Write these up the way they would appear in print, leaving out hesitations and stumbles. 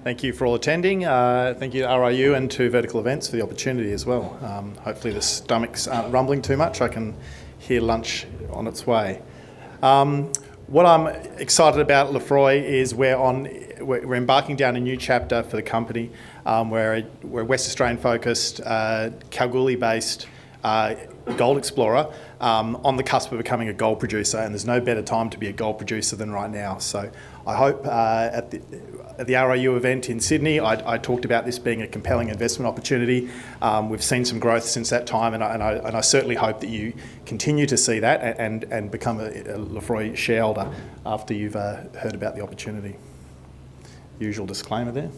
Thank you for all attending. Thank you to RIU and to Vertical Events for the opportunity as well. Hopefully the stomachs aren't rumbling too much. I can hear lunch on its way. What I'm excited about Lefroy is we're embarking down a new chapter for the company. We're West Australian focused, Kalgoorlie based gold explorer on the cusp of becoming a gold producer, and there's no better time to be a gold producer than right now. So I hope at the RIU event in Sydney, I talked about this being a compelling investment opportunity. We've seen some growth since that time, and I certainly hope that you continue to see that and become a Lefroy shareholder after you've heard about the opportunity. Usual disclaimer there.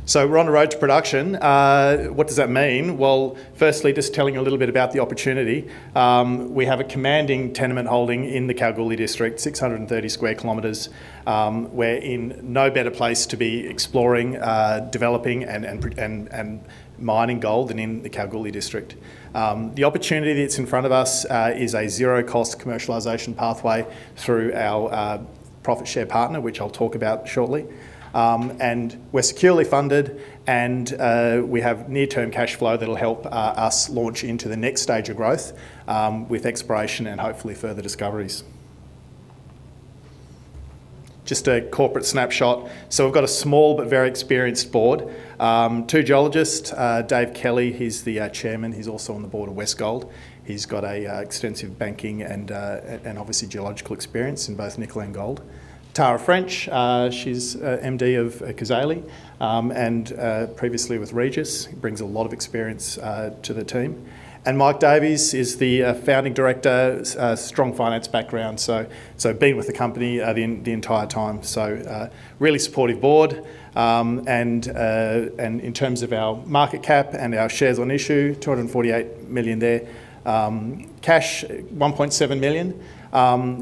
So we're on the road to production. What does that mean? Well, firstly, just telling you a little bit about the opportunity. We have a commanding tenement holding in the Kalgoorlie district, 630 square kilometres. We're in no better place to be exploring, developing and mining gold than in the Kalgoorlie district. The opportunity that's in front of us is a zero-cost commercialisation pathway through our profit share partner, which I'll talk about shortly. And we're securely funded, and we have near-term cash flow that'll help us launch into the next stage of growth with exploration and hopefully further discoveries. Just a corporate snapshot. So we've got a small but very experienced board. Two geologists, Dave Kelly, he's the chairman. He's also on the board of Westgold. He's got a extensive banking and obviously geological experience in both nickel and gold. Tara French, she's MD of Kazali and previously with Regis, brings a lot of experience to the team. And Mike Davies is the founding director, strong finance background, so been with the company the entire time. So really supportive board, and in terms of our market cap and our shares on issue, 248 million there, cash 1.7 million.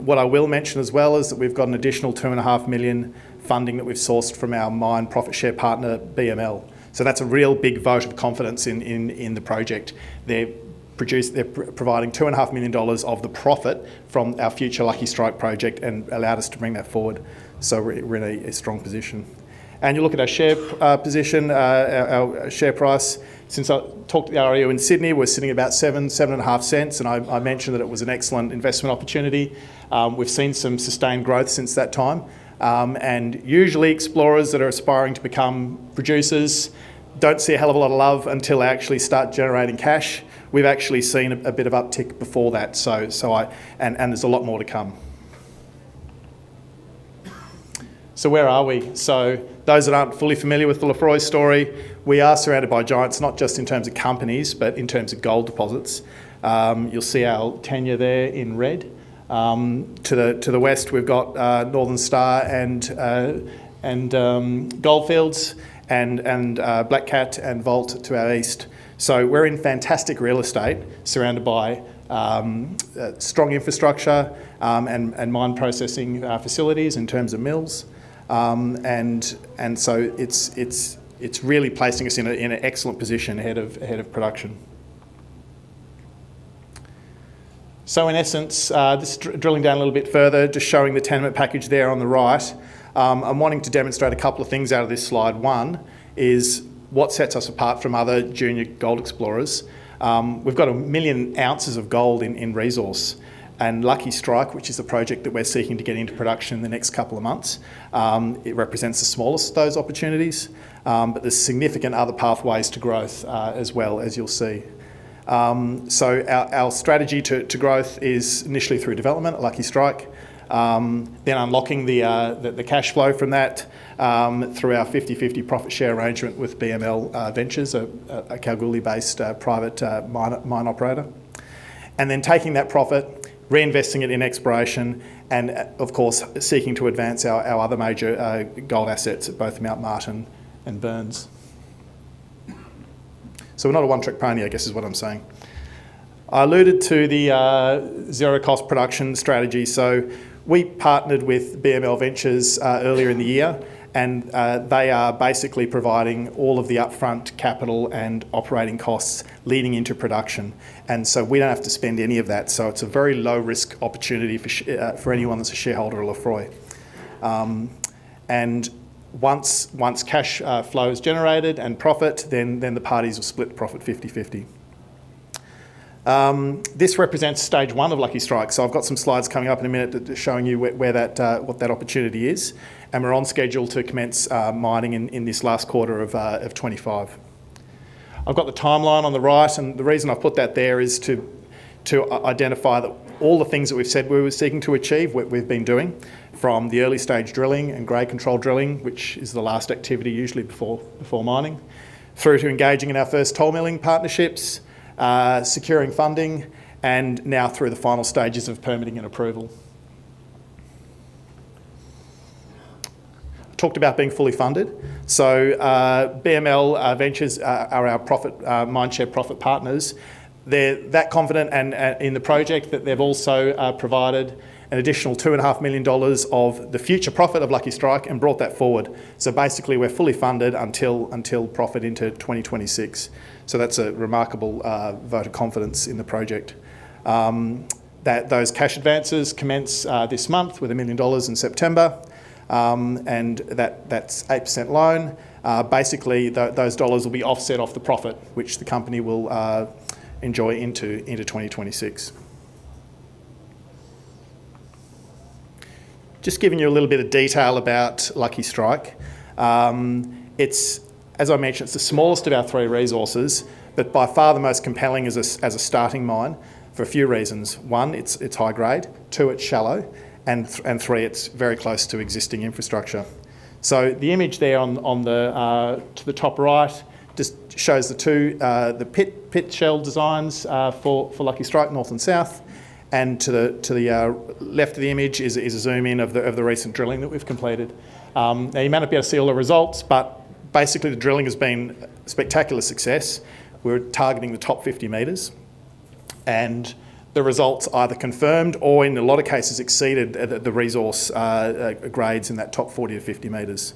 What I will mention as well is that we've got an additional 2.5 million funding that we've sourced from our mine profit share partner, BML. So that's a real big vote of confidence in the project. They're providing $2.5 million of the profit from our future Lucky Strike project and allowed us to bring that forward. So we're in a strong position. And you look at our share position, our share price. Since I talked to the RIU in Sydney, we're sitting about 7.5 cents, and I mentioned that it was an excellent investment opportunity. We've seen some sustained growth since that time, and usually explorers that are aspiring to become producers don't see a hell of a lot of love until they actually start generating cash. We've actually seen a bit of uptick before that, and there's a lot more to come. So where are we? So those that aren't fully familiar with the Lefroy story, we are surrounded by giants, not just in terms of companies, but in terms of gold deposits. You'll see our tenure there in red. To the west, we've got Northern Star and Goldfields, and Black Cat and Vault to our east. So we're in fantastic real estate, surrounded by strong infrastructure and mine processing facilities in terms of mills. And so it's really placing us in an excellent position ahead of production. So in essence, just drilling down a little bit further, just showing the tenement package there on the right. I'm wanting to demonstrate a couple of things out of this slide. One is what sets us apart from other junior gold explorers. We've got 1 million ounces of gold in resource. And Lucky Strike, which is the project that we're seeking to get into production in the next couple of months, it represents the smallest of those opportunities, but there's significant other pathways to growth as well, as you'll see. So our strategy to growth is initially through development at Lucky Strike, then unlocking the cash flow from that through our 50-50 profit share arrangement with BML Ventures, a Kalgoorlie-based private mine operator, and then taking that profit, reinvesting it in exploration, and of course seeking to advance our other major gold assets at both Mount Martin and Burns. So we're not a one-trick pony, I guess is what I'm saying. I alluded to the zero-cost production strategy. So we partnered with BML Ventures earlier in the year, and they are basically providing all of the upfront capital and operating costs leading into production. And so we don't have to spend any of that. So it's a very low risk opportunity for anyone that's a shareholder of Lefroy. And Once cash flow is generated and profit, then the parties will split profit 50-50. This represents stage 1 of Lucky Strike. So I've got some slides coming up in a minute showing you where that what that opportunity is, and we're on schedule to commence mining in this last quarter of 25. I've got the timeline on the right, and the reason I've put that there is to identify that all the things that we've said we were seeking to achieve, what we've been doing, from the early stage drilling and grade control drilling, which is the last activity usually before mining, through to engaging in our first toll milling partnerships, securing funding, and now through the final stages of permitting and approval. I talked about being fully funded. So BML Ventures are our Mindshare profit partners. They're that confident and in the project that they've also provided an additional $2.5 million of the future profit of Lucky Strike and brought that forward. So basically we're fully funded until profit into 2026. So that's a remarkable vote of confidence in the project. Those cash advances commence this month with $1 million in September, and that's 8% loan. Basically those dollars will be offset off the profit, which the company will enjoy into 2026. Just giving you a little bit of detail about Lucky Strike. It's, as I mentioned, it's the smallest of our 3 resources, but by far the most compelling as a starting mine for a few reasons. 1, it's high grade. 2, it's shallow, and 3, it's very close to existing infrastructure. So the image there on the to the top right just shows the pit shell designs for Lucky Strike, north and south. And to the left of the image is a zoom in of the recent drilling that we've completed. Now you may not be able to see all the results, but basically the drilling has been a spectacular success. We're targeting the top 50 metres, and the results either confirmed or in a lot of cases exceeded the resource grades in that top 40 to 50 metres.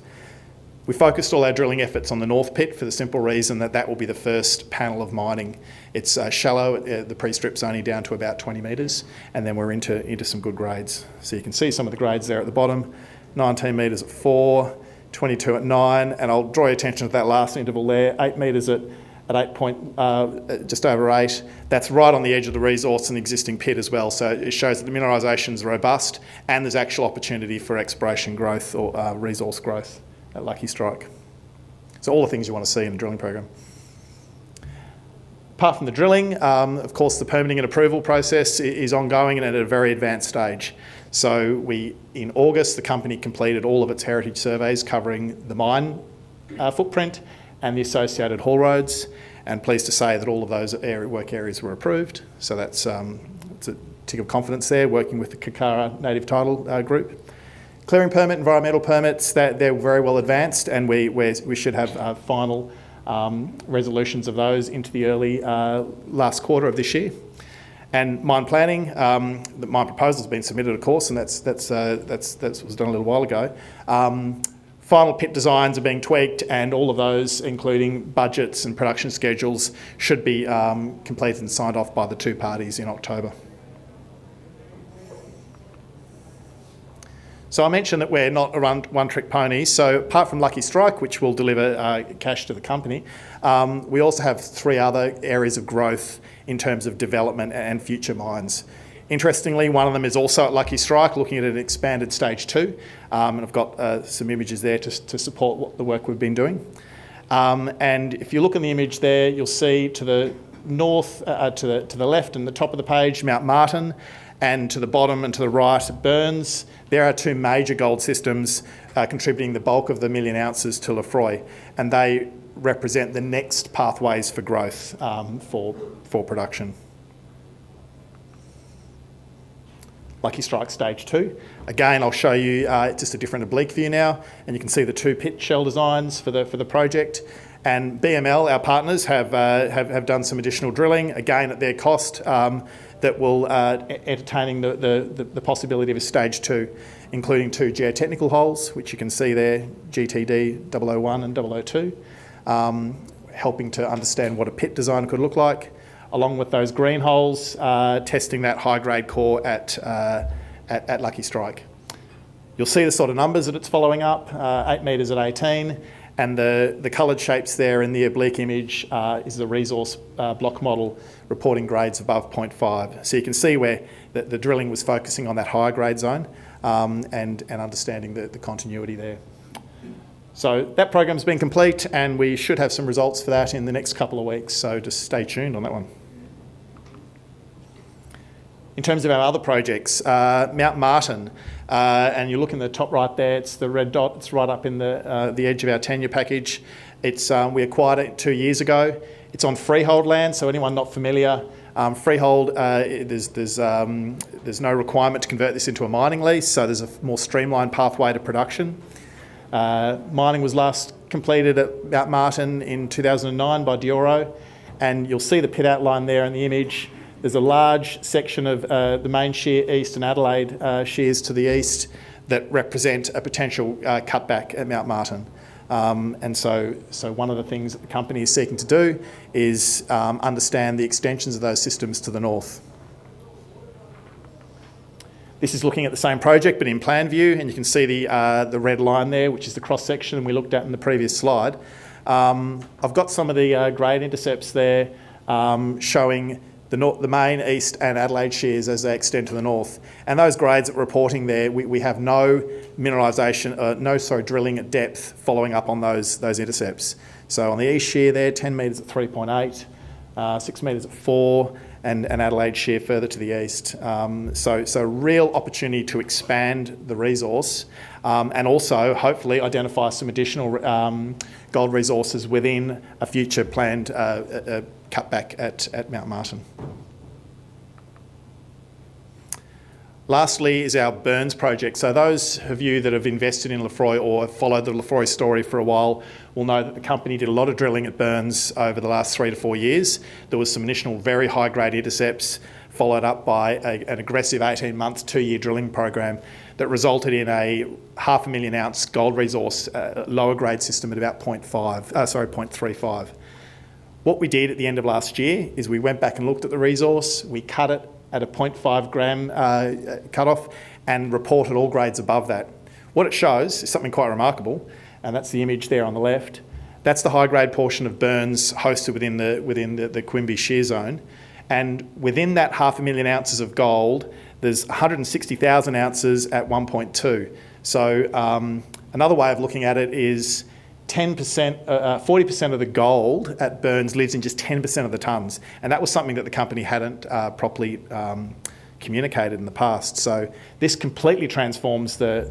We focused all our drilling efforts on the North Pit for the simple reason that will be the first panel of mining. It's shallow, the pre-strip's only down to about 20 metres, and then we're into some good grades. So you can see some of the grades there at the bottom, 19 metres at 4, 22 at 9, and I'll draw your attention to that last interval there, 8 metres at 8 point, just over 8. That's right on the edge of the resource and existing pit as well, so it shows that the mineralisation is robust and there's actual opportunity for exploration growth or resource growth at Lucky Strike. So all the things you want to see in the drilling program. Apart from the drilling, of course, the permitting and approval process is ongoing and at a very advanced stage. So in August, the company completed all of its heritage surveys covering the mine footprint and the associated haul roads, and pleased to say that all of those work areas were approved. So that's it's a tick of confidence there, working with the Kakara Native Title Group. Clearing permit, environmental permits, they're very well advanced, and we should have final resolutions of those into the early last quarter of this year. And mine planning, the mine proposal has been submitted, of course, and that was done a little while ago. Final pit designs are being tweaked, and all of those, including budgets and production schedules, should be completed and signed off by the 2 parties in October. So I mentioned that we're not a one-trick pony. So apart from Lucky Strike, which will deliver cash to the company, we also have 3 other areas of growth in terms of development and future mines. Interestingly, one of them is also at Lucky Strike, looking at an expanded stage 2, and I've got some images there to support the work we've been doing. And if you look in the image there, you'll see to the north, to the left and the top of the page, Mount Martin, and to the bottom and to the right, Burns. There are 2 major gold systems contributing the bulk of the 1 million ounces to Lefroy, and they represent the next pathways for growth for production. Lucky Strike Stage 2. Again, I'll show you just a different oblique view now, and you can see the 2 pit shell designs for the project. And BML, our partners, have done some additional drilling, again at their cost, that will entertaining the possibility of a Stage 2, including 2 geotechnical holes, which you can see there, GTD 001 and 002, helping to understand what a pit design could look like, along with those green holes, testing that high-grade core at Lucky Strike. You'll see the sort of numbers that it's following up, 8 metres at 18, and the coloured shapes there in the oblique image is the resource block model reporting grades above 0.5. So you can see where the drilling was focusing on that higher grade zone and understanding the continuity there. So that program's been complete, and we should have some results for that in the next couple of weeks, so just stay tuned on that one. In terms of our other projects, Mount Martin, and you look in the top right there, it's the red dot, it's right up in the edge of our tenure package. It's, we acquired it 2 years ago. It's on freehold land, so anyone not familiar, freehold, there's no requirement to convert this into a mining lease, so there's a more streamlined pathway to production. Mining was last completed at Mount Martin in 2009 by Dioro, and you'll see the pit outline there in the image. There's a large section of the main shear east and Adelaide shears to the east that represent a potential cutback at Mount Martin. And so one of the things that the company is seeking to do is understand the extensions of those systems to the north. This is looking at the same project but in plan view, and you can see the red line there, which is the cross section we looked at in the previous slide. I've got some of the grade intercepts there showing the main, east and Adelaide shears as they extend to the north. And those grades that we're reporting there, we have no mineralisation, drilling at depth following up on those intercepts. So on the east shear there, 10 metres at 3.8, 6 metres at 4, and Adelaide shear further to the east. So real opportunity to expand the resource and also hopefully identify some additional gold resources within a future planned cutback at Mount Martin. Lastly is our Burns project. So those of you that have invested in Lefroy or have followed the Lefroy story for a while will know that the company did a lot of drilling at Burns over the last 3 to 4 years. There was some initial very high grade intercepts followed up by an aggressive 18-month, 2-year drilling program that resulted in a 500,000 ounce gold resource, lower grade system at about 0.35. What we did at the end of last year is we went back and looked at the resource, we cut it at a 0.5 gram cutoff and reported all grades above that. What it shows is something quite remarkable, and that's the image there on the left. That's the high grade portion of Burns hosted within the Quimby shear zone. And within that 500,000 ounces of gold, there's 160,000 ounces at 1.2. So another way of looking at it is 40% of the gold at Burns lives in just 10% of the tonnes, and that was something that the company hadn't properly communicated in the past. So this completely transforms the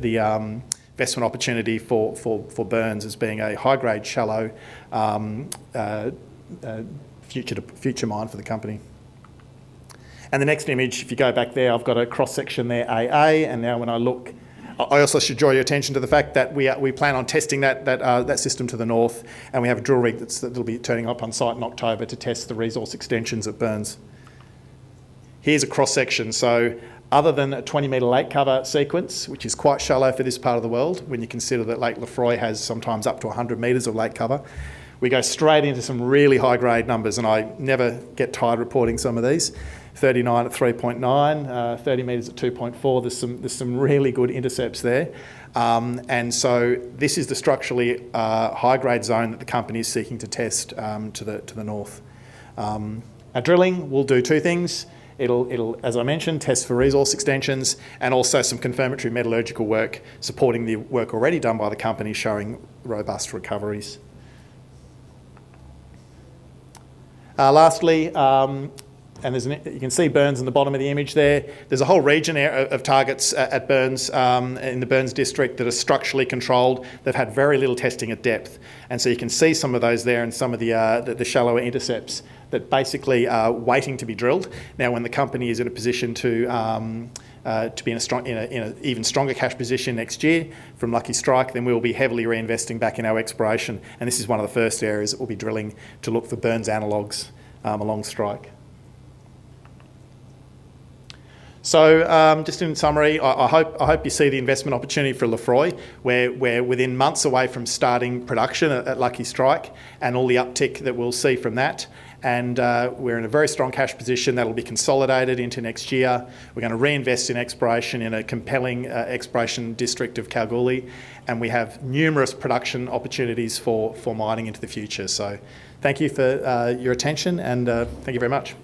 investment opportunity for Burns as being a high-grade, shallow future mine for the company. And the next image, if you go back there, I've got a cross-section there, AA, and now when I look, I also should draw your attention to the fact that we plan on testing that system to the north, and we have a drill rig that'll be turning up on site in October to test the resource extensions at Burns. Here's a cross-section. So other than a 20-metre lake cover sequence, which is quite shallow for this part of the world, when you consider that Lake Lefroy has sometimes up to 100 metres of lake cover, we go straight into some really high-grade numbers, and I never get tired reporting some of these. 39 at 3.9, 30 metres at 2.4. There's some really good intercepts there. And so this is the structurally high-grade zone that the company is seeking to test to the north. Our drilling will do two things. It'll, as I mentioned, test for resource extensions and also some confirmatory metallurgical work supporting the work already done by the company showing robust recoveries. Lastly, and you can see Burns in the bottom of the image there. There's a whole region of targets at Burns, in the Burns district, that are structurally controlled. They've had very little testing at depth. And so you can see some of those there and some of the shallower intercepts that basically are waiting to be drilled. Now, when the company is in a position to be in an even stronger cash position next year from Lucky Strike, then we'll be heavily reinvesting back in our exploration. And this is one of the first areas that we'll be drilling to look for Burns analogues along strike. So just in summary, I hope you see the investment opportunity for Lefroy. We're within months away from starting production at Lucky Strike and all the uptick that we'll see from that. And we're in a very strong cash position that'll be consolidated into next year. We're going to reinvest in exploration in a compelling exploration district of Kalgoorlie, and we have numerous production opportunities for mining into the future. So thank you for your attention, and thank you very much.